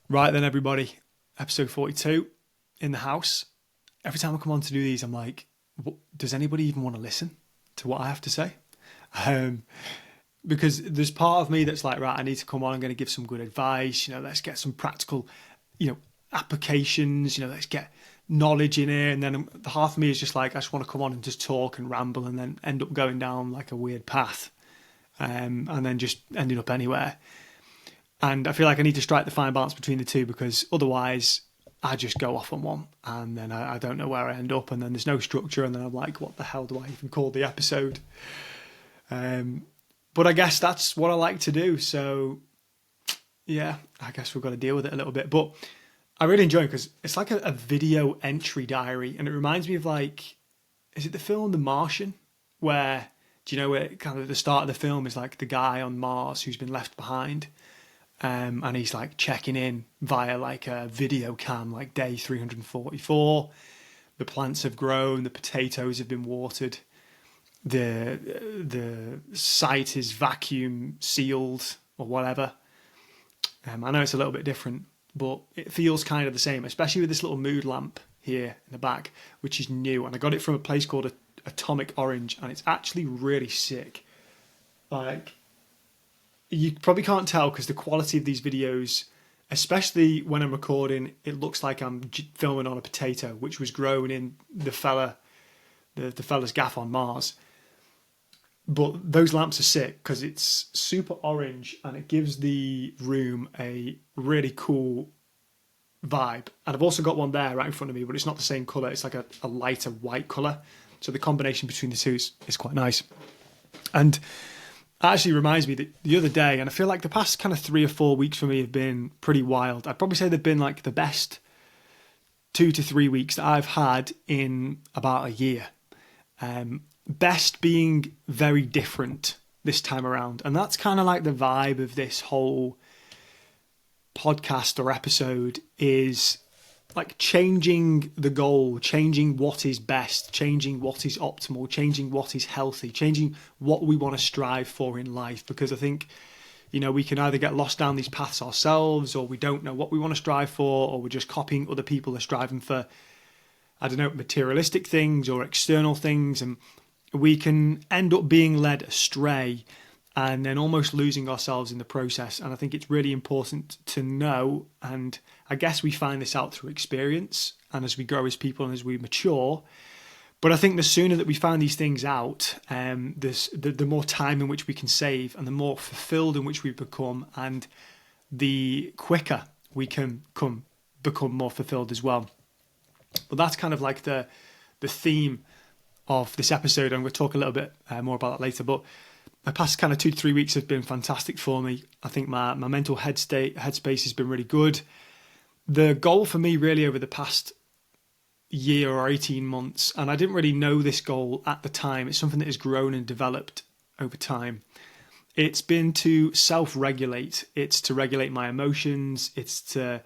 Right then, everybody, episode 42 in the house. Every time I come on to do these, I'm like, does anybody even want to listen to what I have to say? Um, because there's part of me that's like, right, I need to come on. I'm going to give some good advice. Let's get some practical, you know, applications. Let's get knowledge in here. And then the half of me is just like, I just want to come on and just talk and ramble, and then end up going down like a weird path, and then just ending up anywhere. And I feel like I need to strike the fine balance between the two, because otherwise I just go off on one and then I don't know where I end up, and then there's no structure, and then I'm like, what the hell do I even call the episode? But I guess that's what I like to do. So yeah, I guess we've got to deal with it a little bit. But I really enjoy it because it's like a video entry diary, and it reminds me of, like, is it the film The Martian? Where, do you know, where kind of at the start of the film is like the guy on Mars who's been left behind. And he's like checking in via like a video cam, like day 344. The plants have grown, the potatoes have been watered, the site is vacuum sealed or whatever. I know it's a little bit different, but it feels kind of the same, especially with this little mood lamp here in the back, which is new. And I got it from a place called Atomic Orange, and it's actually really sick. Like, you probably can't tell because the quality of these videos, especially when I'm recording, it looks like I'm filming on a potato, which was grown in the fella's gaff on Mars. But those lamps are sick because it's super orange and it gives the room a really cool vibe. And I've also got one there right in front of me, but it's not the same colour. It's like a lighter white colour. So the combination between the two is quite nice. And actually reminds me that the other day, and I feel like the past kind of 3 or 4 weeks for me have been pretty wild. I'd probably say they've been like the best 2 to 3 weeks that I've had in about a year. Best being very different this time around. And that's kind of like the vibe of this whole podcast or episode, is like changing the goal, changing what is best, changing what is optimal, changing what is healthy, changing what we want to strive for in life. Because I think, we can either get lost down these paths ourselves, or we don't know what we want to strive for, or we're just copying other people who are striving for, I don't know, materialistic things or external things. And we can end up being led astray and then almost losing ourselves in the process. And I think it's really important to know, and I guess we find this out through experience and as we grow as people and as we mature. But I think the sooner that we find these things out, the more time in which we can save, and the more fulfilled in which we become, and the quicker we can become more fulfilled as well. But that's kind of like the theme of this episode. I'm going to talk a little bit more about that later. But the past kind of 2 to 3 weeks have been fantastic for me. I think my mental headspace has been really good. The goal for me really over the past year or 18 months, and I didn't really know this goal at the time, it's something that has grown and developed over time. It's been to self-regulate. It's to regulate my emotions. It's to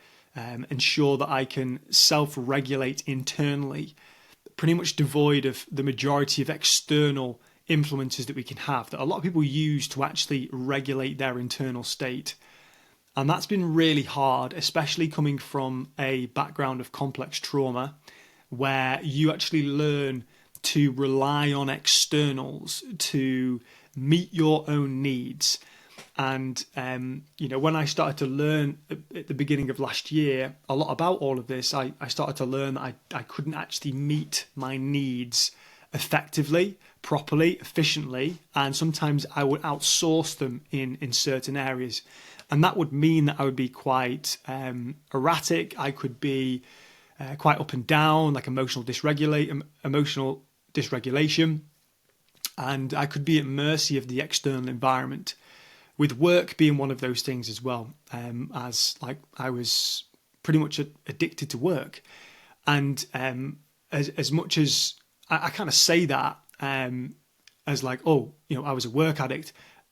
ensure that I can self-regulate internally, pretty much devoid of the majority of external influences that we can have, that a lot of people use to actually regulate their internal state. And that's been really hard, especially coming from a background of complex trauma, where you actually learn to rely on externals to meet your own needs. And, when I started to learn at the beginning of last year a lot about all of this, I started to learn that I couldn't actually meet my needs effectively, properly, efficiently, and sometimes I would outsource them in certain areas. And that would mean that I would be quite erratic. I could be quite up and down, like emotional dysregulation, and I could be at mercy of the external environment, with work being one of those things as well, as like I was pretty much addicted to work. And as much as I kind of say that as like, I was a work addict,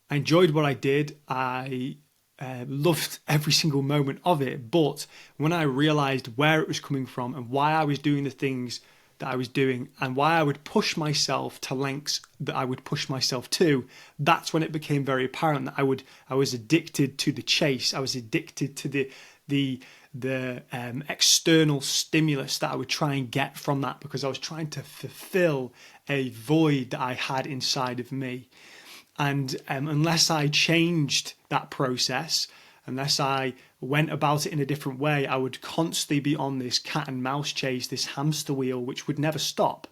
I enjoyed what I did, I loved every single moment of it. But when I realized where it was coming from and why I was doing the things that I was doing and why I would push myself to lengths that I would push myself to, that's when it became very apparent that I was addicted to the chase. I was addicted to the external stimulus that I would try and get from that, because I was trying to fulfill a void that I had inside of me. And unless I changed that process, unless I went about it in a different way, I would constantly be on this cat and mouse chase, this hamster wheel, which would never stop.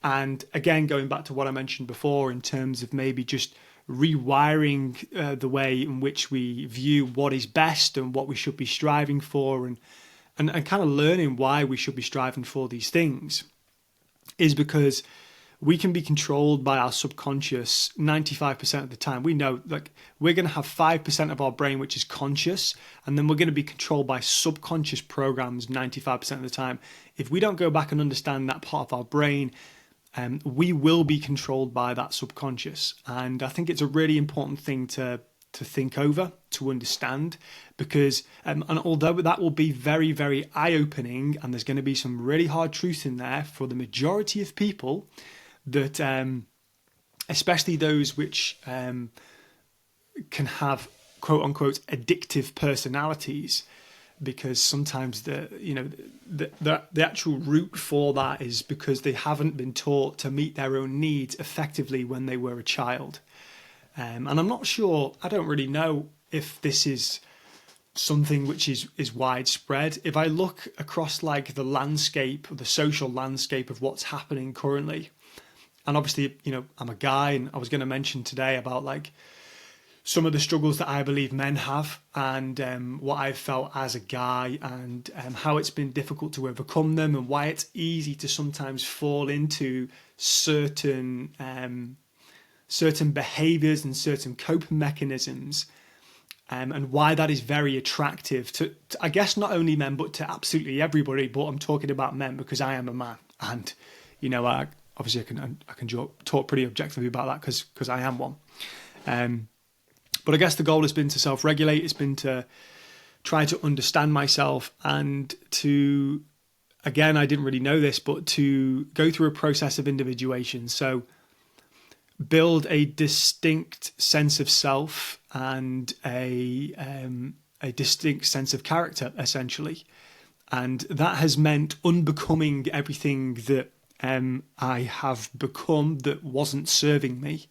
And again, going back to what I mentioned before in terms of maybe just rewiring the way in which we view what is best and what we should be striving for, and kind of learning why we should be striving for these things, is because we can be controlled by our subconscious 95% of the time. We know, like, we're going to have 5% of our brain which is conscious, and then we're going to be controlled by subconscious programs 95% of the time. If we don't go back and understand that part of our brain, we will be controlled by that subconscious. And I think it's a really important thing to think over, to understand, because and although that will be very, very eye-opening, and there's going to be some really hard truth in there for the majority of people, that especially those which can have quote unquote addictive personalities, because sometimes the actual root for that is because they haven't been taught to meet their own needs effectively when they were a child. And I'm not sure, I don't really know if this is something which is widespread. If I look across like the landscape, the social landscape of what's happening currently, and obviously, I'm a guy, and I was going to mention today about like some of the struggles that I believe men have, and what I've felt as a guy, and how it's been difficult to overcome them, and why it's easy to sometimes fall into certain behaviors and certain coping mechanisms, and why that is very attractive to, I guess, not only men, but to absolutely everybody. But I'm talking about men because I am a man, and obviously I can talk pretty objectively about that because I am one. But I guess the goal has been to self-regulate. It's been to try to understand myself, and to, again, I didn't really know this, but to go through a process of individuation. So build a distinct sense of self and a distinct sense of character, essentially. And that has meant unbecoming everything that I have become that wasn't serving me,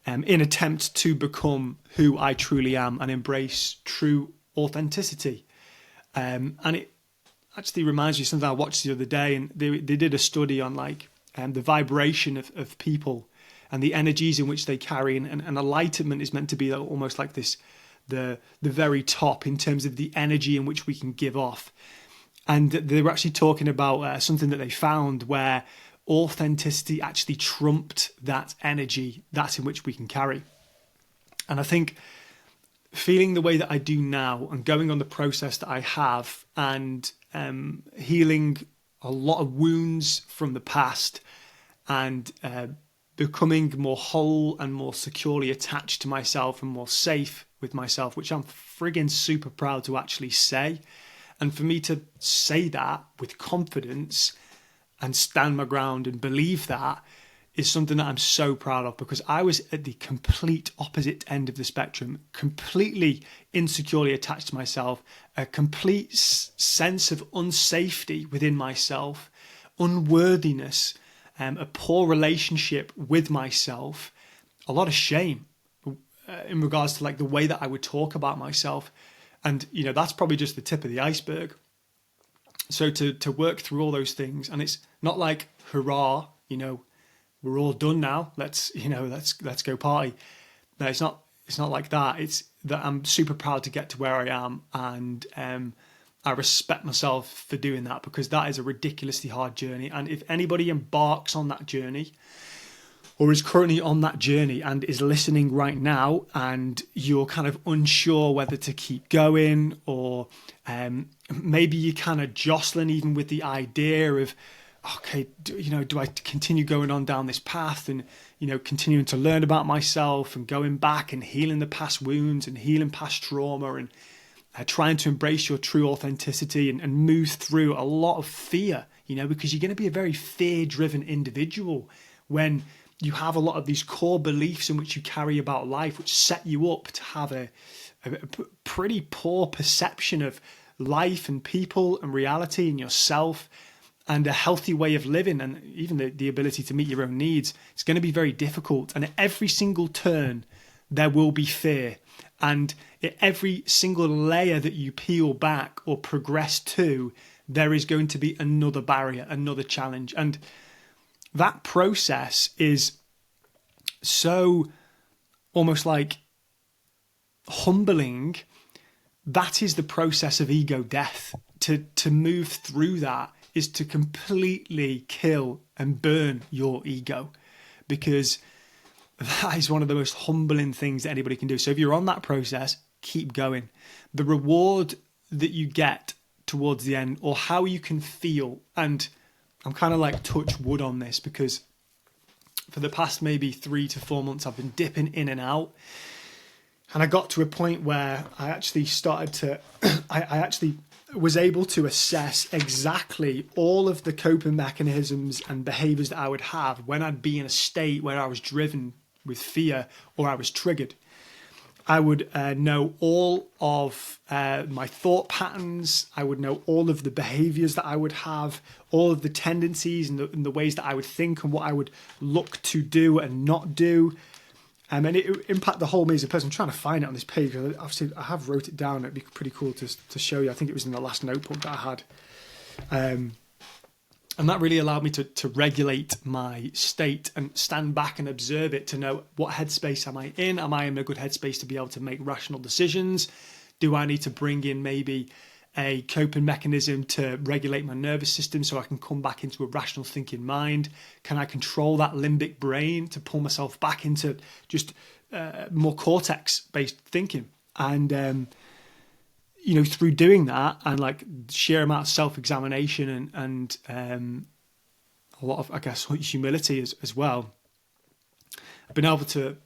in attempt to become who I truly am and embrace true authenticity. And it actually reminds me of something I watched the other day, and they did a study on like the vibration of people and the energies in which they carry, and enlightenment is meant to be almost like this, the very top in terms of the energy in which we can give off. And they were actually talking about something that they found where authenticity actually trumped that energy, that's in which we can carry. And I think feeling the way that I do now, and going on the process that I have, and healing a lot of wounds from the past, and becoming more whole and more securely attached to myself and more safe with myself, which I'm friggin' super proud to actually say. And for me to say that with confidence and stand my ground and believe that is something that I'm so proud of, because I was at the complete opposite end of the spectrum, completely insecurely attached to myself, a complete sense of unsafety within myself, unworthiness, a poor relationship with myself, a lot of shame in regards to like the way that I would talk about myself. And, that's probably just the tip of the iceberg. So to work through all those things, and it's not like, hurrah, we're all done now, let's go party. No, it's not like that. It's that I'm super proud to get to where I am, and I respect myself for doing that, because that is a ridiculously hard journey. And if anybody embarks on that journey, or is currently on that journey and is listening right now, and you're kind of unsure whether to keep going, or maybe you're kind of jostling even with the idea of, okay, do I continue going on down this path and, continuing to learn about myself and going back and healing the past wounds and healing past trauma, and trying to embrace your true authenticity and move through a lot of fear, because you're going to be a very fear-driven individual when you have a lot of these core beliefs in which you carry about life, which set you up to have a pretty poor perception of life and people and reality and yourself and a healthy way of living, and even the ability to meet your own needs, it's going to be very difficult. And at every single turn, there will be fear. And at every single layer that you peel back or progress to, there is going to be another barrier, another challenge. And that process is so almost like humbling. That is the process of ego death. To move through that is to completely kill and burn your ego, because that is one of the most humbling things that anybody can do. So if you're on that process, keep going. The reward that you get towards the end, or how you can feel, and I'm kind of like touch wood on this, because for the past maybe 3 to 4 months, I've been dipping in and out. And I got to a point where I actually started to, I actually was able to assess exactly all of the coping mechanisms and behaviors that I would have when I'd be in a state where I was driven with fear or I was triggered. I would know all of my thought patterns. I would know all of the behaviors that I would have, all of the tendencies and the ways that I would think and what I would look to do and not do. And it impacted the whole me as a person. I'm trying to find it on this page. Obviously, I have wrote it down. It'd be pretty cool to show you. I think it was in the last notebook that I had. And that really allowed me to regulate my state and stand back and observe it, to know what headspace am I in? Am I in a good headspace to be able to make rational decisions? Do I need to bring in maybe a coping mechanism to regulate my nervous system so I can come back into a rational thinking mind? Can I control that limbic brain to pull myself back into just more cortex-based thinking? And through doing that and like sheer amount of self-examination and a lot of, I guess, humility as well, I've been able to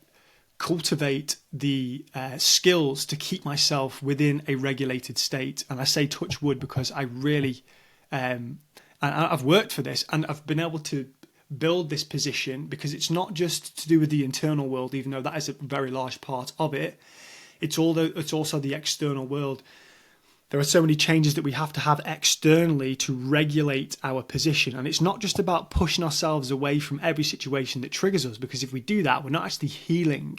cultivate the skills to keep myself within a regulated state. And I say touch wood because I really, and I've worked for this, and I've been able to build this position, because it's not just to do with the internal world, even though that is a very large part of it. It's also the external world. There are so many changes that we have to have externally to regulate our position. And it's not just about pushing ourselves away from every situation that triggers us, because if we do that, we're not actually healing.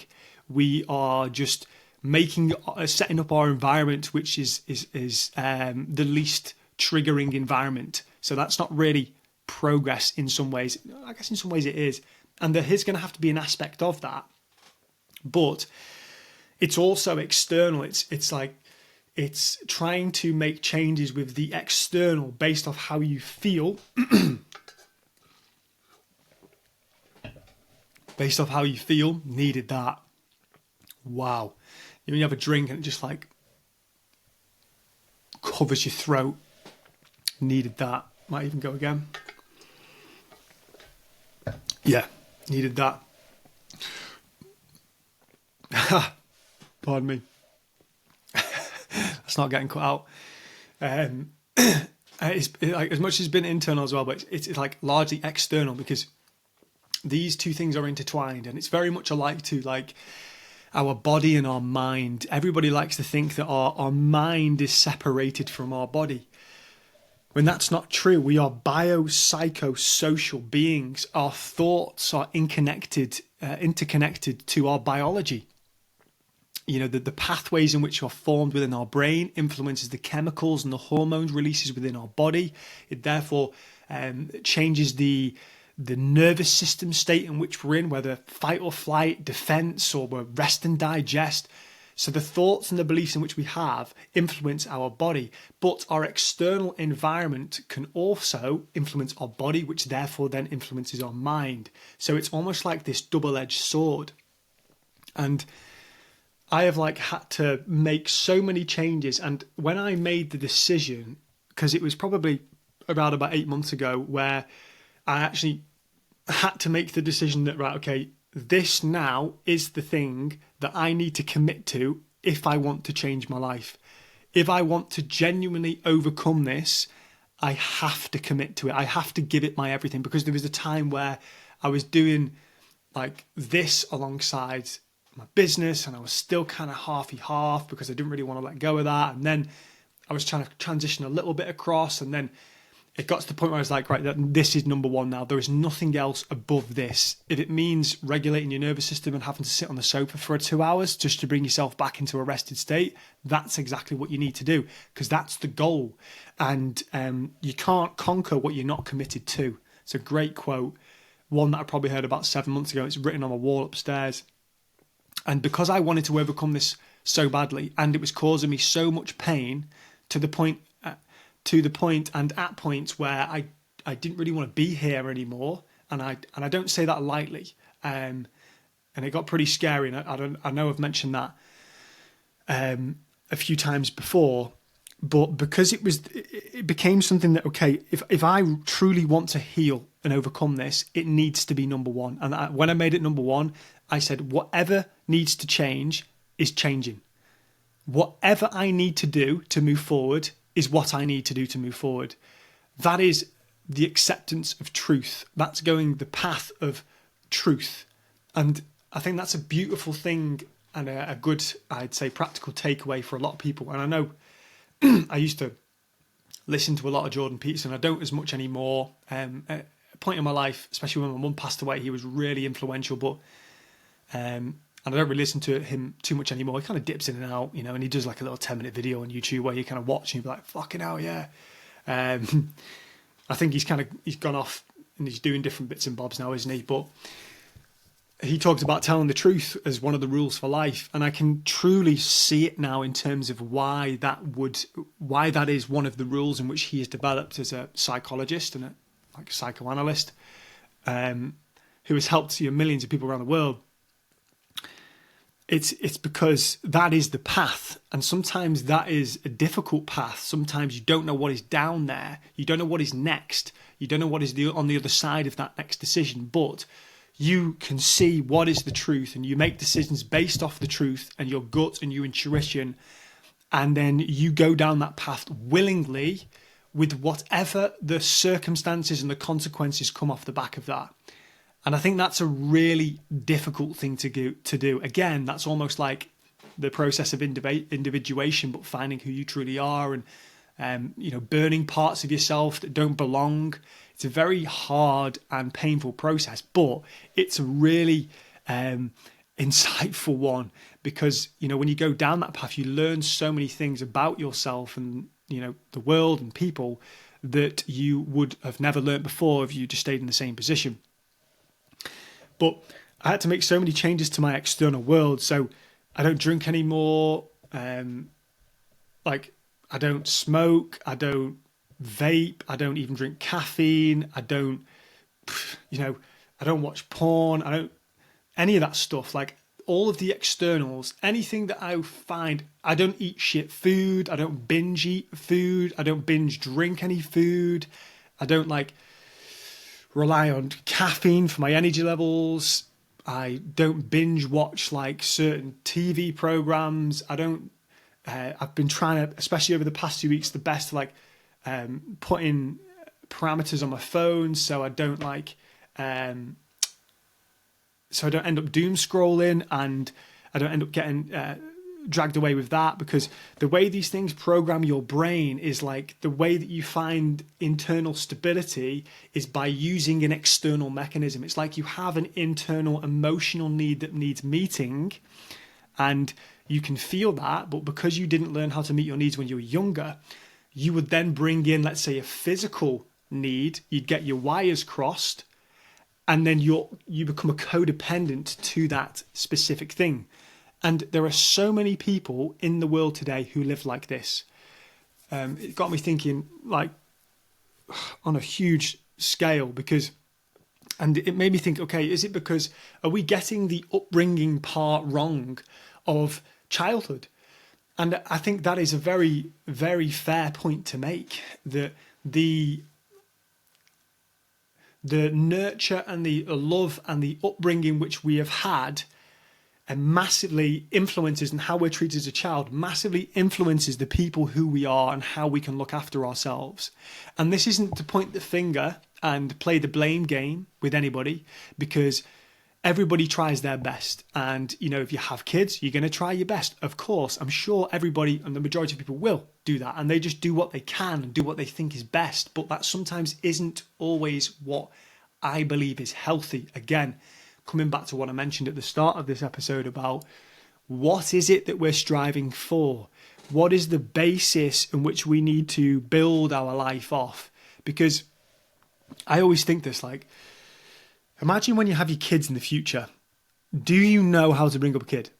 We are just setting up our environment, which is the least triggering environment. So that's not really progress in some ways. I guess in some ways it is. And there is going to have to be an aspect of that. But it's also external. It's trying to make changes with the external based off how you feel. Based off how you feel, needed that. Wow. When you have a drink and it just like covers your throat, needed that. Might even go again. Yeah, needed that. Pardon me. It's not getting cut out. It's like, as much as it's been internal as well, but it's like largely external, because these two things are intertwined, and it's very much alike to like our body and our mind. Everybody likes to think that our mind is separated from our body, when that's not true. We are biopsychosocial beings. Our thoughts are interconnected to our biology. The pathways in which are formed within our brain influences the chemicals and the hormones releases within our body. It therefore changes the nervous system state in which we're in, whether fight or flight, defense, or we're rest and digest. So the thoughts and the beliefs in which we have influence our body, but our external environment can also influence our body, which therefore then influences our mind. So it's almost like this double-edged sword. And I have had to make so many changes. And when I made the decision, because it was probably around about 8 months ago, where I actually had to make the decision that, right, okay, this now is the thing that I need to commit to if I want to change my life. If I want to genuinely overcome this, I have to commit to it. I have to give it my everything, because there was a time where I was doing like this alongside my business, and I was still kind of half because I didn't really want to let go of that. And then I was trying to transition a little bit across, and then it got to the point where I was like, right, this is number one now. There is nothing else above this. If it means regulating your nervous system and having to sit on the sofa for 2 hours just to bring yourself back into a rested state, that's exactly what you need to do, because that's the goal. And you can't conquer what you're not committed to. It's a great quote, one that I probably heard about 7 months ago. It's written on a wall upstairs. And because I wanted to overcome this so badly, and it was causing me so much pain to the point and at points where I didn't really want to be here anymore, and I don't say that lightly, and it got pretty scary. And I know I've mentioned that a few times before, but because it became something that, okay, if I truly want to heal and overcome this, it needs to be number one. And when I made it number one, I said whatever needs to change is changing. Whatever I need to do to move forward is what I need to do to move forward. That is the acceptance of truth. That's going the path of truth. And I think that's a beautiful thing and a good, I'd say, practical takeaway for a lot of people. And I know I used to listen to a lot of Jordan Peterson. I don't as much anymore. At a point in my life, especially when my mum passed away, he was really influential, but and I don't really listen to him too much anymore. He kind of dips in and out, and he does like a little 10-minute video on YouTube where you kind of watch and you're like, fucking hell, yeah. I think he's gone off and he's doing different bits and bobs now, isn't he? But he talks about telling the truth as one of the rules for life. And I can truly see it now in terms of why that is one of the rules in which he has developed as a psychologist and a psychoanalyst, who has helped millions of people around the world. It's because that is the path, and sometimes that is a difficult path. Sometimes you don't know what is down there. You don't know what is next. You don't know what is on the other side of that next decision, but you can see what is the truth, and you make decisions based off the truth and your gut and your intuition, and then you go down that path willingly with whatever the circumstances and the consequences come off the back of that. And I think that's a really difficult thing to do. Again, that's almost like the process of individuation, but finding who you truly are and, burning parts of yourself that don't belong. It's a very hard and painful process, but it's a really insightful one because, when you go down that path, you learn so many things about yourself and, the world and people that you would have never learned before if you just stayed in the same position. But I had to make so many changes to my external world. So I don't drink anymore. I don't smoke. I don't vape. I don't even drink caffeine. I don't watch porn. I don't, any of that stuff. Like all of the externals, anything that I find, I don't eat shit food. I don't binge eat food. I don't binge drink any food. I don't rely on caffeine for my energy levels. I don't binge watch certain TV programs. I've been trying to, especially over the past 2 weeks, the best to put in parameters on my phone so I don't so I don't end up doom scrolling and I don't end up getting dragged away with that, because the way these things program your brain is the way that you find internal stability is by using an external mechanism. It's like you have an internal emotional need that needs meeting and you can feel that, but because you didn't learn how to meet your needs when you were younger, you would then bring in, let's say, a physical need. You'd get your wires crossed and then you become a codependent to that specific thing. And there are so many people in the world today who live like this. It got me thinking, on a huge scale, and it made me think, okay, is it because, are we getting the upbringing part wrong of childhood? And I think that is a very, very fair point to make, that the nurture and the love and the upbringing which we have had and massively influences, and how we're treated as a child massively influences the people who we are and how we can look after ourselves. And this isn't to point the finger and play the blame game with anybody, because everybody tries their best. And, if you have kids, you're going to try your best. Of course, I'm sure everybody and the majority of people will do that. And they just do what they can and do what they think is best. But that sometimes isn't always what I believe is healthy. Again, coming back to what I mentioned at the start of this episode about what is it that we're striving for? What is the basis in which we need to build our life off? Because I always think this, like, imagine when you have your kids in the future, do you know how to bring up a kid?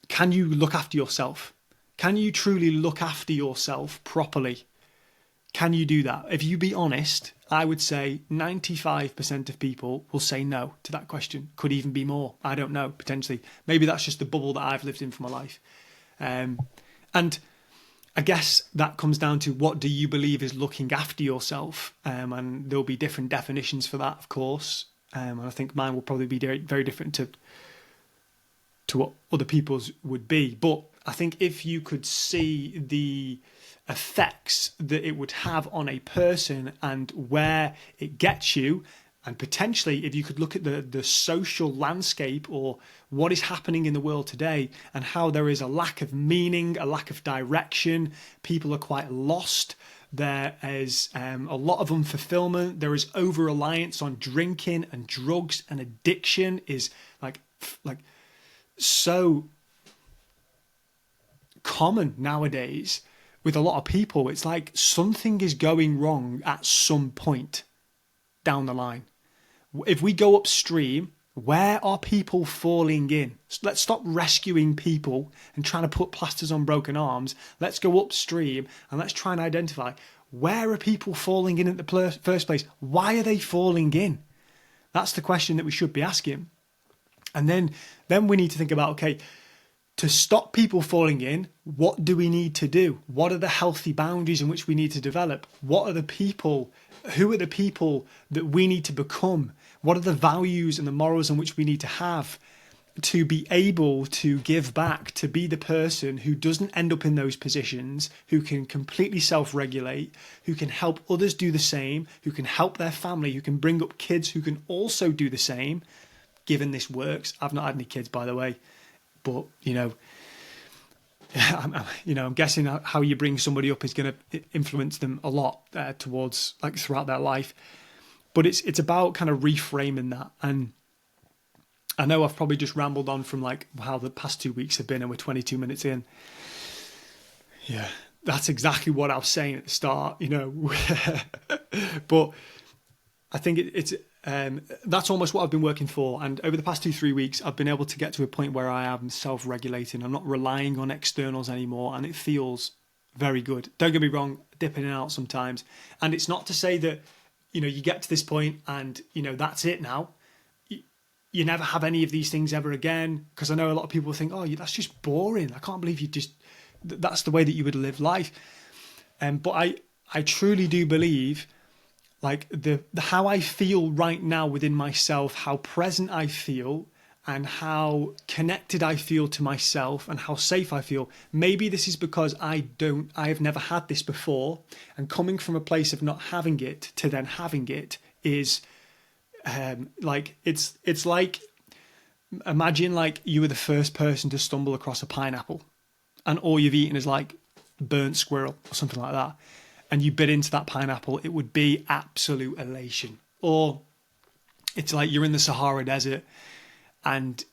Can you look after yourself? Can you truly look after yourself properly? Can you do that? If you be honest, I would say 95% of people will say no to that question. Could even be more. I don't know, potentially. Maybe that's just the bubble that I've lived in for my life. And I guess that comes down to, what do you believe is looking after yourself? And there'll be different definitions for that, of course. And I think mine will probably be very, very different to what other people's would be. But I think if you could see the effects that it would have on a person and where it gets you, and potentially if you could look at the social landscape or what is happening in the world today and how there is a lack of meaning, a lack of direction, people are quite lost. There is a lot of unfulfillment. There is over-reliance on drinking and drugs, and addiction is like so common nowadays with a lot of people. It's like something is going wrong at some point down the line. If we go upstream, where are people falling in? Let's stop rescuing people and trying to put plasters on broken arms. Let's go upstream and let's try and identify, where are people falling in at the first place? Why are they falling in? That's the question that we should be asking. And then we need to think about, okay, to stop people falling in, what do we need to do? What are the healthy boundaries in which we need to develop? Who are the people that we need to become? What are the values and the morals in which we need to have to be able to give back, to be the person who doesn't end up in those positions, who can completely self-regulate, who can help others do the same, who can help their family, who can bring up kids who can also do the same, given this works. I've not had any kids, by the way. But, I'm guessing how you bring somebody up is going to influence them a lot towards, like, throughout their life. But it's about kind of reframing that. And I know I've probably just rambled on from, like, how the past 2 weeks have been, and we're 22 minutes in. Yeah, that's exactly what I was saying at the start, But I think it's that's almost what I've been working for. And over the past 2-3 weeks, I've been able to get to a point where I am self-regulating. I'm not relying on externals anymore, and it feels very good. Don't get me wrong, dipping in and out sometimes. And it's not to say that, you get to this point and, that's it now. You never have any of these things ever again. Because I know a lot of people think, oh, that's just boring. I can't believe that's the way that you would live life. But I truly do believe, like, the how I feel right now within myself, how present I feel and how connected I feel to myself and how safe I feel. Maybe this is because I have never had this before, and coming from a place of not having it to then having it is it's like, imagine like you were the first person to stumble across a pineapple and all you've eaten is like burnt squirrel or something like that, and you bit into that pineapple. It would be absolute elation. Or it's like you're in the Sahara Desert and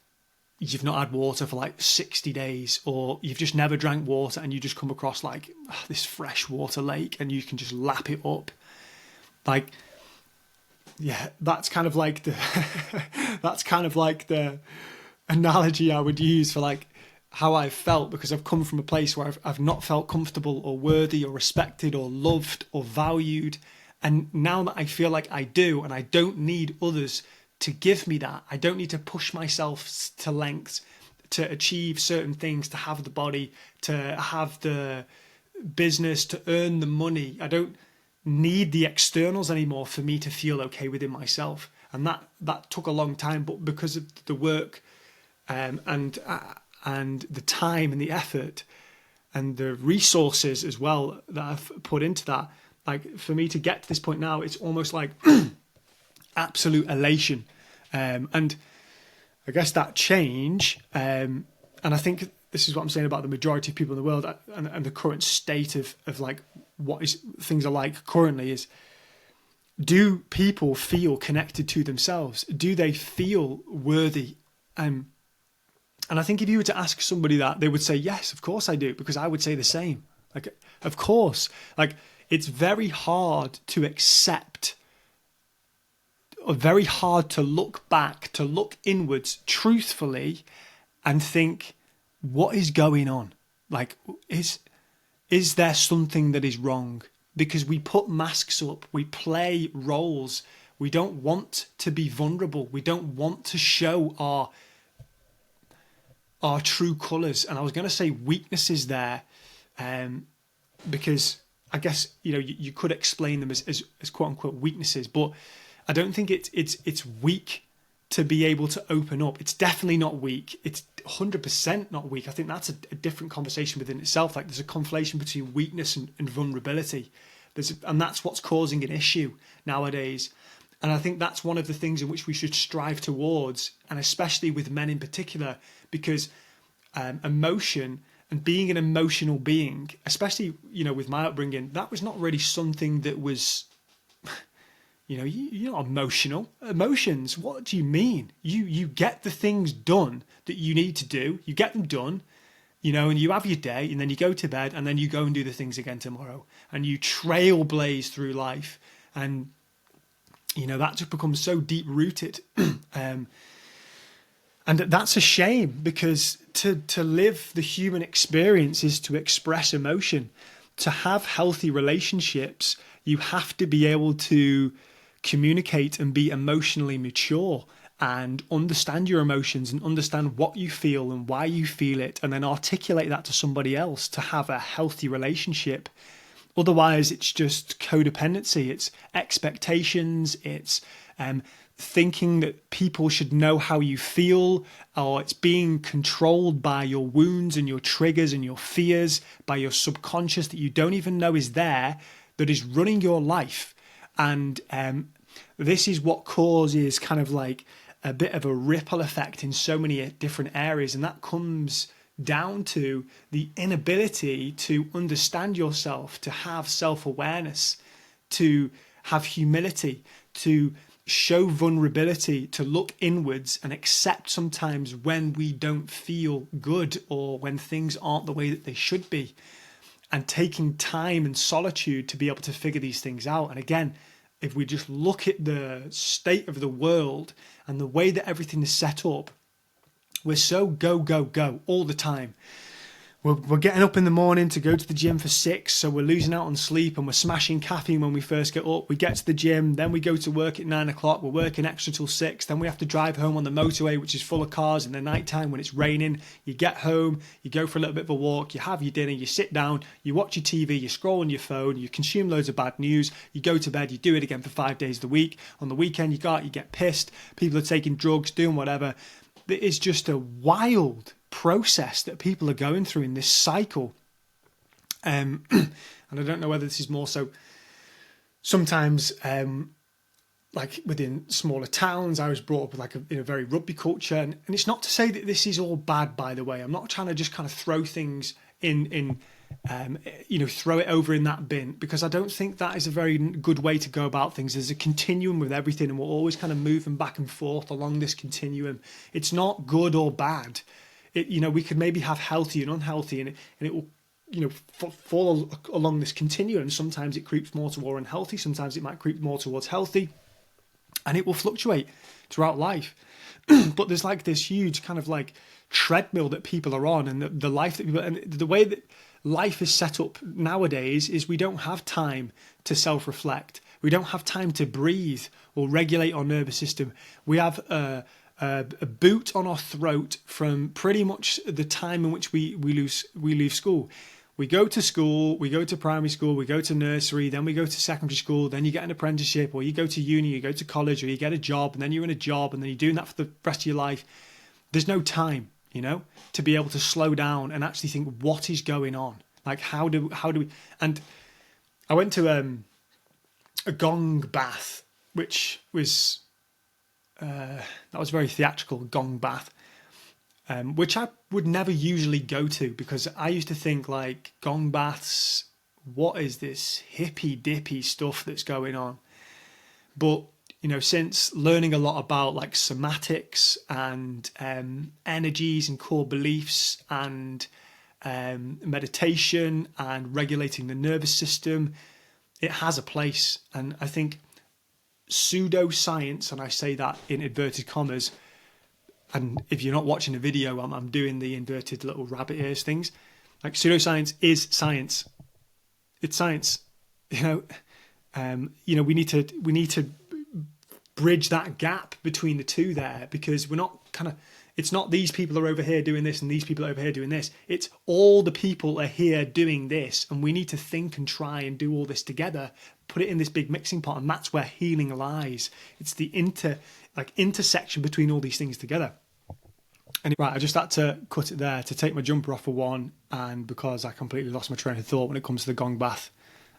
you've not had water for like 60 days, or you've just never drank water and you just come across like this freshwater lake and you can just lap it up. Like, yeah, that's kind of like the analogy I would use for like how I felt, because I've come from a place where I've not felt comfortable or worthy or respected or loved or valued. And now that I feel like I do, and I don't need others to give me that, I don't need to push myself to lengths to achieve certain things, to have the body, to have the business, to earn the money. I don't need the externals anymore for me to feel okay within myself. And that took a long time, but because of the work and the time and the effort and the resources as well that I've put into that, like, for me to get to this point now, it's almost like absolute elation. And I guess that change, and I think this is what I'm saying about the majority of people in the world, and the current state of like things are like currently, is, do people feel connected to themselves? Do they feel worthy? And I think if you were to ask somebody that, they would say, yes, of course I do, because I would say the same. Like, of course. Like, it's very hard to accept, or very hard to look back, to look inwards truthfully and think, what is going on? Like, is there something that is wrong? Because we put masks up, we play roles. We don't want to be vulnerable. We don't want to show our true colours. And I was going to say weaknesses there, because I guess, you could explain them as quote unquote weaknesses, but I don't think it's weak to be able to open up. It's definitely not weak. It's 100% not weak. I think that's a different conversation within itself. Like, there's a conflation between weakness and vulnerability. And that's what's causing an issue nowadays. And I think that's one of the things in which we should strive towards, and especially with men in particular, because emotion and being an emotional being, especially, with my upbringing, that was not really something that was, you're not emotional. Emotions, what do you mean? You get the things done that you need to do. You get them done, and you have your day, and then you go to bed, and then you go and do the things again tomorrow, and you trailblaze through life. And, that just becomes so deep rooted. And that's a shame, because to live the human experience is to express emotion. To have healthy relationships, you have to be able to communicate and be emotionally mature and understand your emotions and understand what you feel and why you feel it, and then articulate that to somebody else to have a healthy relationship. Otherwise, it's just codependency, it's expectations, it's thinking that people should know how you feel, or it's being controlled by your wounds and your triggers and your fears, by your subconscious that you don't even know is there, that is running your life. And this is what causes kind of like a bit of a ripple effect in so many different areas. And that comes down to the inability to understand yourself, to have self-awareness, to have humility, to show vulnerability, to look inwards and accept sometimes when we don't feel good or when things aren't the way that they should be, and taking time and solitude to be able to figure these things out. And again, if we just look at the state of the world and the way that everything is set up, we're so go, go, go all the time. We're getting up in the morning to go to the gym for 6, so we're losing out on sleep, and we're smashing caffeine when we first get up. We get to the gym, then we go to work at 9 o'clock, we're working extra till 6, then we have to drive home on the motorway, which is full of cars in the night time when it's raining. You get home, you go for a little bit of a walk, you have your dinner, you sit down, you watch your TV, you scroll on your phone, you consume loads of bad news, you go to bed, you do it again for 5 days of the week. On the weekend, you go out, you get pissed, people are taking drugs, doing whatever. It is just a wild process that people are going through in this cycle. And I don't know whether this is more so sometimes like within smaller towns. I was brought up like in a very rugby culture, and it's not to say that this is all bad, by the way. I'm not trying to just kind of throw things in throw it over in that bin, because I don't think that is a very good way to go about things. There's a continuum with everything, and we're always kind of moving back and forth along this continuum. It's not good or bad. We could maybe have healthy and unhealthy, and it will, fall along this continuum. Sometimes it creeps more toward unhealthy. Sometimes it might creep more towards healthy, and it will fluctuate throughout life. But there's like this huge kind of like treadmill that people are on, and the life that people, and the way that life is set up nowadays is we don't have time to self-reflect. We don't have time to breathe or regulate our nervous system. We have a boot on our throat from pretty much the time in which we leave school. We go to school, we go to primary school, we go to nursery, then we go to secondary school, then you get an apprenticeship, or you go to uni, you go to college, or you get a job, and then you're in a job, and then you're doing that for the rest of your life. There's no time, to be able to slow down and actually think, what is going on? Like, how do we? And I went to a gong bath, which was that was very theatrical, gong bath, which I would never usually go to because I used to think like gong baths, what is this hippy dippy stuff that's going on? But since learning a lot about like somatics and energies and core beliefs and meditation and regulating the nervous system, it has a place. And I think pseudoscience, and I say that in inverted commas, and if you're not watching the video, I'm doing the inverted little rabbit ears things. Like pseudoscience is science. It's science. We need to bridge that gap between the two there, because we're not it's not these people are over here doing this and these people are over here doing this. It's all the people are here doing this, and we need to think and try and do all this together, put it in this big mixing pot, and that's where healing lies. It's the intersection between all these things together. And right, I just had to cut it there to take my jumper off for one, and because I completely lost my train of thought when it comes to the gong bath.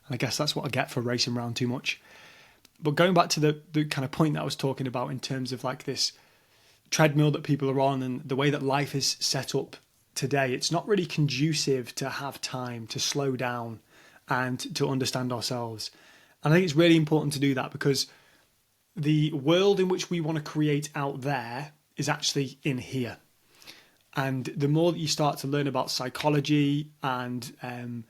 And I guess that's what I get for racing around too much. But going back to the kind of point that I was talking about in terms of like this treadmill that people are on and the way that life is set up today, it's not really conducive to have time to slow down and to understand ourselves. And I think it's really important to do that, because the world in which we want to create out there is actually in here. And the more that you start to learn about psychology and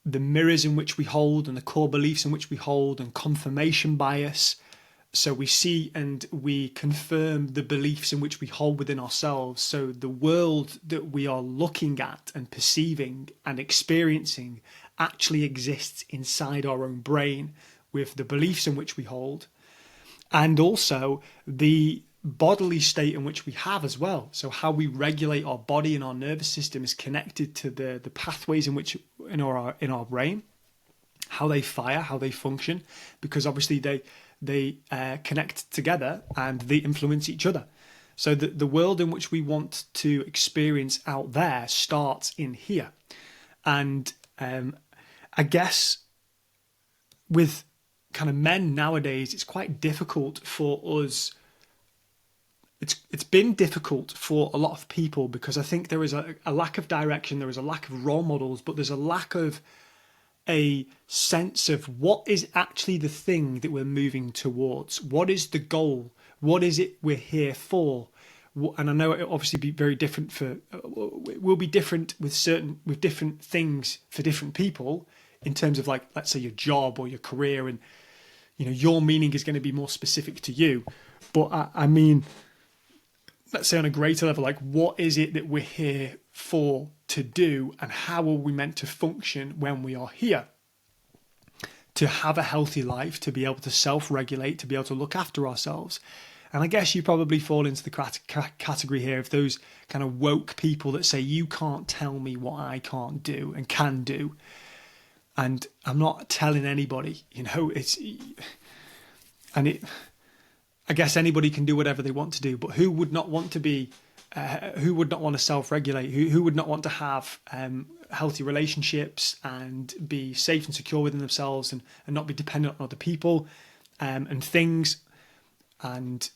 the mirrors in which we hold and the core beliefs in which we hold and confirmation bias, so we see and we confirm the beliefs in which we hold within ourselves. So the world that we are looking at and perceiving and experiencing actually exists inside our own brain, with the beliefs in which we hold, and also the bodily state in which we have as well. So how we regulate our body and our nervous system is connected to the pathways in which in our brain, how they fire, how they function, because obviously they connect together and they influence each other. So the world in which we want to experience out there starts in here. And I guess with kind of men nowadays, it's quite difficult for us. It's been difficult for a lot of people, because I think there is a lack of direction, there is a lack of role models, but there's a lack of a sense of what is actually the thing that we're moving towards. What is the goal? What is it we're here for? And I know it'll obviously be very different will be different with different things for different people, in terms of like, let's say your job or your career, and your meaning is going to be more specific to you. But I mean, let's say on a greater level, like, what is it that we're here for to do, and how are we meant to function when we are here? To have a healthy life, to be able to self-regulate, to be able to look after ourselves. And I guess you probably fall into the category here of those kind of woke people that say, you can't tell me what I can't do and can do. And I'm not telling anybody, I guess anybody can do whatever they want to do, but who would not want to be, who would not want to self-regulate? Who would not want to have healthy relationships and be safe and secure within themselves, and not be dependent on other people and things, and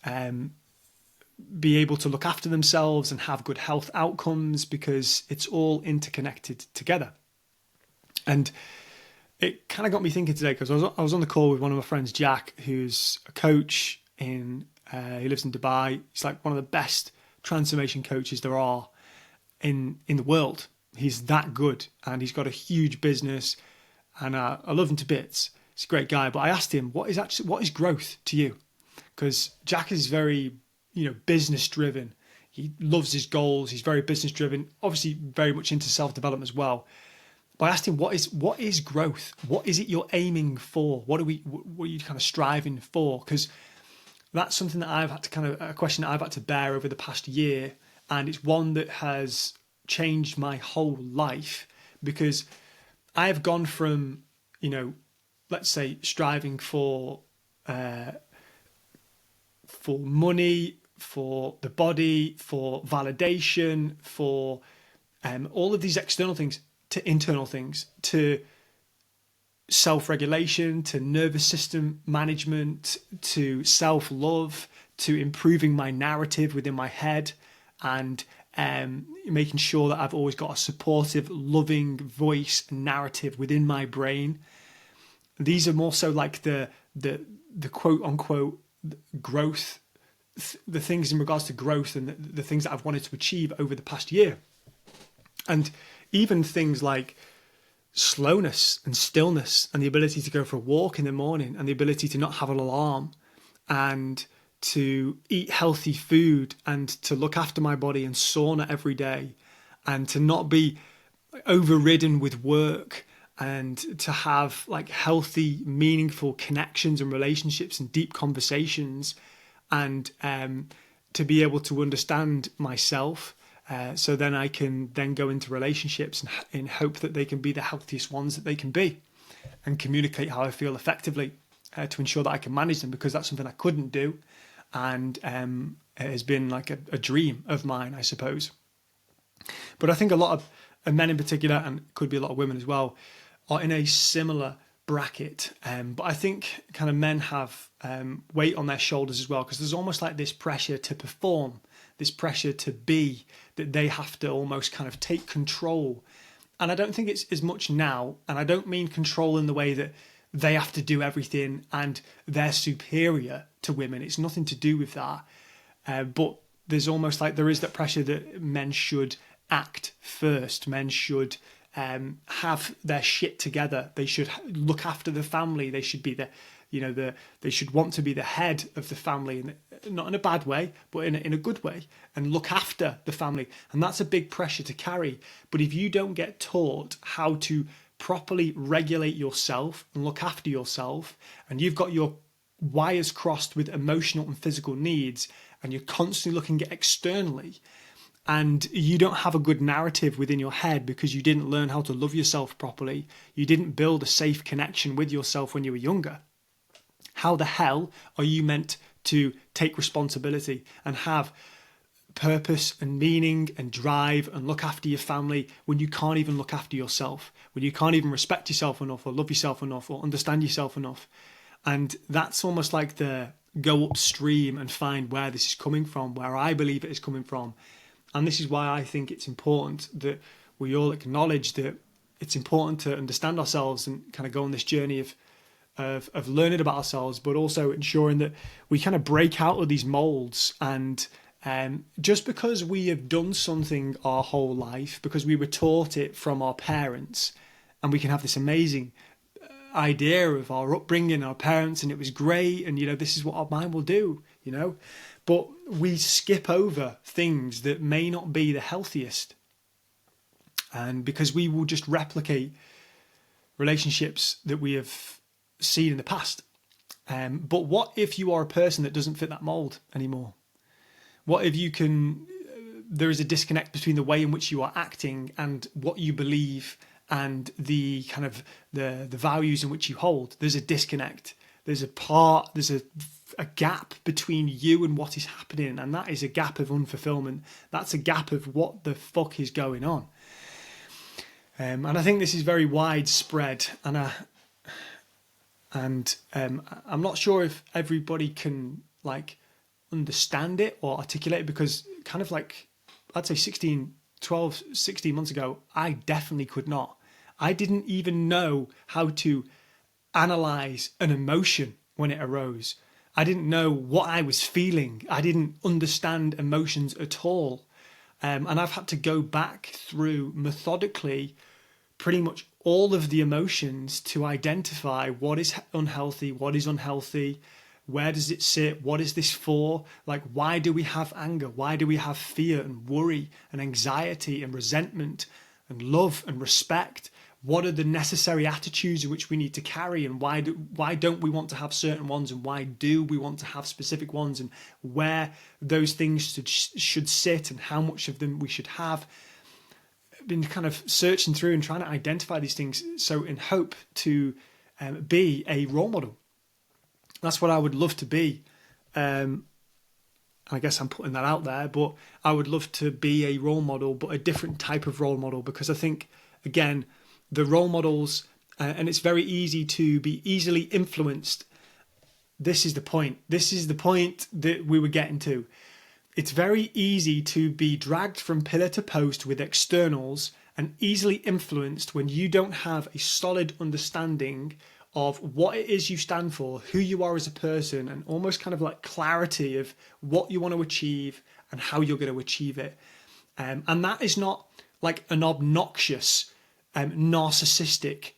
be able to look after themselves and have good health outcomes, because it's all interconnected together. And it kind of got me thinking today, because I was on the call with one of my friends, Jack, who's a coach he lives in Dubai. He's like one of the best transformation coaches there are in the world. He's that good, and he's got a huge business, and I love him to bits. He's a great guy. But I asked him, what is growth to you? Because Jack is very, business driven. He loves his goals. He's very business driven, obviously very much into self-development as well. But I asked him, what is growth? What is it you're aiming for? What are you kind of striving for? Because that's something that a question that I've had to bear over the past year. And it's one that has changed my whole life, because I have gone from, let's say, striving for money, for the body, for validation, for all of these external things, to internal things, to self-regulation, to nervous system management, to self-love, to improving my narrative within my head, and making sure that I've always got a supportive, loving voice and narrative within my brain. These are more so like the quote unquote growth, the things in regards to growth and the things that I've wanted to achieve over the past year. And even things like slowness and stillness, and the ability to go for a walk in the morning, and the ability to not have an alarm, and to eat healthy food, and to look after my body and sauna every day, and to not be overridden with work, and to have like healthy, meaningful connections and relationships and deep conversations, and to be able to understand myself, so then I can then go into relationships in hope that they can be the healthiest ones that they can be, and communicate how I feel effectively, to ensure that I can manage them, because that's something I couldn't do, and it has been like a dream of mine, I suppose. But I think a lot of men in particular, and could be a lot of women as well, are in a similar bracket. But I think kind of men have weight on their shoulders as well, because there's almost like this pressure to perform, this pressure to be, that they have to almost kind of take control. And I don't think it's as much now, and I don't mean control in the way that they have to do everything and they're superior to women. It's nothing to do with that. But there's almost like there is that pressure that men should act first. Men should have their shit together. They should look after the family. They should be they should want to be the head of the family, and not in a bad way, but in a good way, and look after the family. And that's a big pressure to carry. But if you don't get taught how to properly regulate yourself and look after yourself, and you've got your wires crossed with emotional and physical needs, and you're constantly looking at externally, and you don't have a good narrative within your head because you didn't learn how to love yourself properly, you didn't build a safe connection with yourself when you were younger, how the hell are you meant to take responsibility and have purpose and meaning and drive and look after your family when you can't even look after yourself, when you can't even respect yourself enough, or love yourself enough, or understand yourself enough? And that's almost like the go upstream and find where this is coming from, where I believe it is coming from. And this is why I think it's important that we all acknowledge that it's important to understand ourselves and kind of go on this journey of learning about ourselves, but also ensuring that we kind of break out of these molds. And just because we have done something our whole life, because we were taught it from our parents, and we can have this amazing idea of our upbringing, our parents, and it was great, and this is what our mind will do, but we skip over things that may not be the healthiest, and because we will just replicate relationships that we have seen in the past. But what if you are a person that doesn't fit that mold anymore? What if there is a disconnect between the way in which you are acting and what you believe, and the kind of the values in which you hold? There's a disconnect. There's a gap between you and what is happening, and that is a gap of unfulfillment. That's a gap of what the fuck is going on. And I think this is very widespread, and I'm not sure if everybody can like understand it or articulate it, because kind of like I'd say 16 months ago, I definitely could not. I didn't even know how to analyze an emotion when it arose. I didn't know what I was feeling. I didn't understand emotions at all. And I've had to go back through methodically pretty much all of the emotions to identify what is unhealthy, where does it sit, what is this for, like why do we have anger, why do we have fear and worry and anxiety and resentment and love and respect, what are the necessary attitudes in which we need to carry, and why don't we want to have certain ones, and why do we want to have specific ones, and where those things should sit and how much of them we should have. Been kind of searching through and trying to identify these things, so in hope to be a role model. That's what I would love to be. I guess I'm putting that out there, but I would love to be a role model, but a different type of role model, because I think, again, the role models, and it's very easy to be easily influenced this is the point. This is the point that we were getting to. It's very easy to be dragged from pillar to post with externals and easily influenced when you don't have a solid understanding of what it is you stand for, who you are as a person, and almost kind of like clarity of what you want to achieve and how you're going to achieve it. And that is not like an obnoxious, narcissistic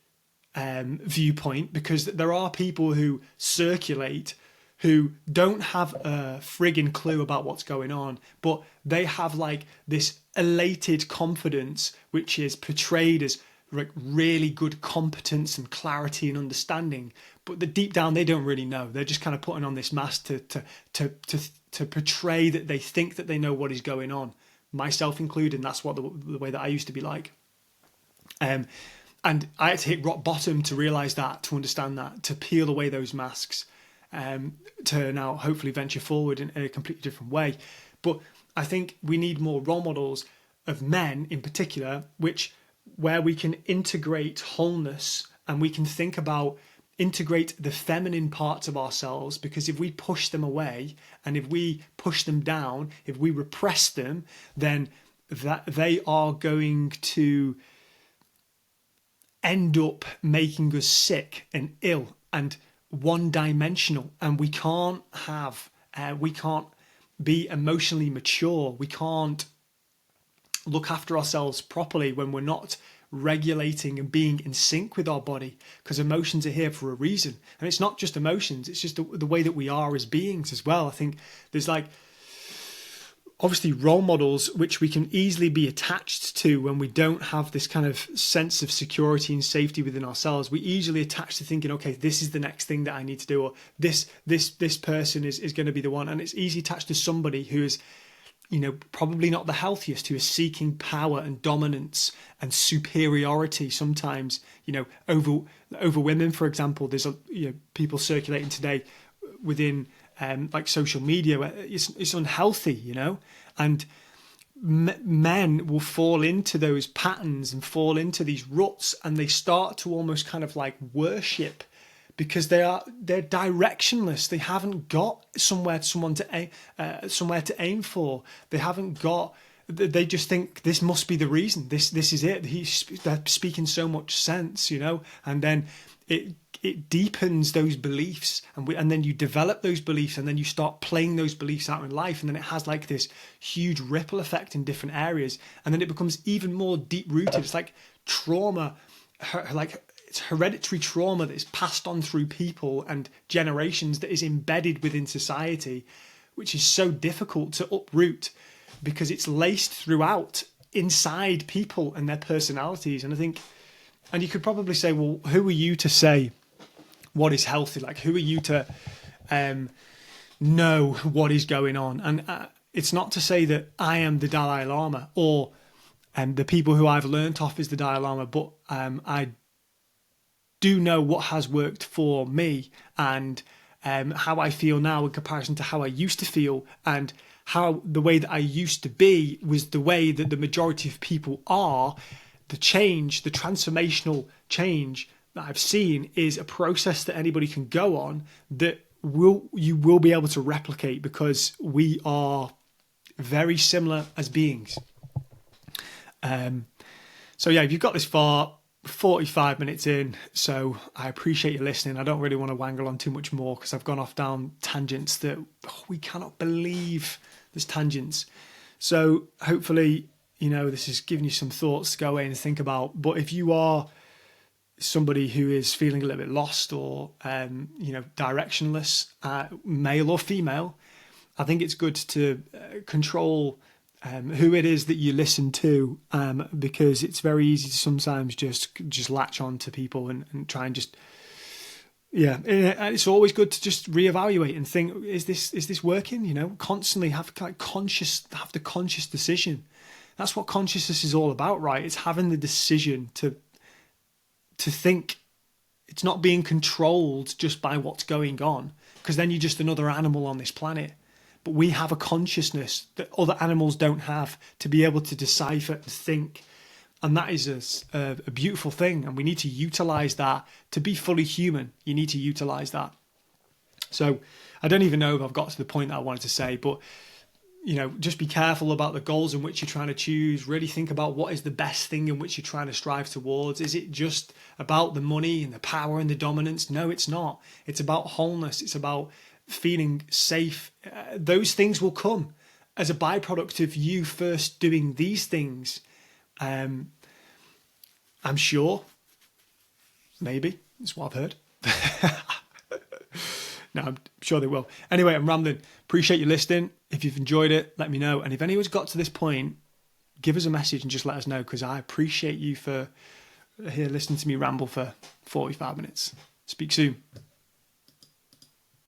viewpoint, because there are people who circulate who don't have a frigging clue about what's going on, but they have like this elated confidence, which is portrayed as like really good competence and clarity and understanding, but deep down they don't really know. They're just kind of putting on this mask to portray that they think that they know what is going on, myself included. That's what the way that I used to be like. And I had to hit rock bottom to realize that, to understand that, to peel away those masks, to now hopefully venture forward in a completely different way. But I think we need more role models of men in particular, where we can integrate wholeness, and we can think about integrate the feminine parts of ourselves, because if we push them away and if we push them down, if we repress them, then that they are going to end up making us sick and ill and one-dimensional, and we can't be emotionally mature. We can't look after ourselves properly when we're not regulating and being in sync with our body, because emotions are here for a reason. And it's not just emotions, it's just the way that we are as beings as well. I think there's like obviously role models which we can easily be attached to when we don't have this kind of sense of security and safety within ourselves. We easily attach to thinking, okay, this is the next thing that I need to do, or this person is going to be the one. And it's easy attached to somebody who is, probably not the healthiest, who is seeking power and dominance and superiority sometimes, over women, for example. There's people circulating today within like social media where it's unhealthy, and men will fall into those patterns and fall into these ruts, and they start to almost kind of like worship, because they're directionless. They haven't got somewhere to aim for. They haven't got. They just think this must be the reason. This is it. They're speaking so much sense, and then it deepens those beliefs, and then you develop those beliefs, and then you start playing those beliefs out in life, and then it has like this huge ripple effect in different areas, and then it becomes even more deep rooted. It's like trauma, it's hereditary trauma that is passed on through people and generations, that is embedded within society, which is so difficult to uproot because it's laced throughout inside people and their personalities. And I think, and you could probably say, well, who are you to say what is healthy? Like, who are you to know what is going on? And it's not to say that I am the Dalai Lama or the people who I've learnt off is the Dalai Lama, but I do know what has worked for me, and how I feel now in comparison to how I used to feel, and how the way that I used to be was the way that the majority of people are. The change, the transformational change that I've seen is a process that anybody can go on, that you will be able to replicate, because we are very similar as beings. So yeah, if you've got this far, 45 minutes in, so I appreciate you listening. I don't really want to wangle on too much more, because I've gone off down tangents that we cannot believe there's tangents. So hopefully, this is giving you some thoughts to go away and think about. But if you are somebody who is feeling a little bit lost or, directionless, male or female, I think it's good to control who it is that you listen to, because it's very easy to sometimes just latch on to people and try and just, and it's always good to just reevaluate and think, is this working? Constantly have the conscious decision. That's what consciousness is all about, right? It's having the decision to think. It's not being controlled just by what's going on, because then you're just another animal on this planet. But we have a consciousness that other animals don't have, to be able to decipher and think. And that is a beautiful thing. And we need to utilize that to be fully human. You need to utilize that. So I don't even know if I've got to the point that I wanted to say, but just be careful about the goals in which you're trying to choose. Really think about what is the best thing in which you're trying to strive towards. Is it just about the money and the power and the dominance? No, it's not. It's about wholeness. It's about feeling safe. Those things will come as a byproduct of you first doing these things. I'm sure. Maybe. That's what I've heard. No, I'm sure they will. Anyway, I'm rambling. Appreciate you listening. If you've enjoyed it, let me know. And if anyone's got to this point, give us a message and just let us know, because I appreciate you for here listening to me ramble for 45 minutes. Speak soon.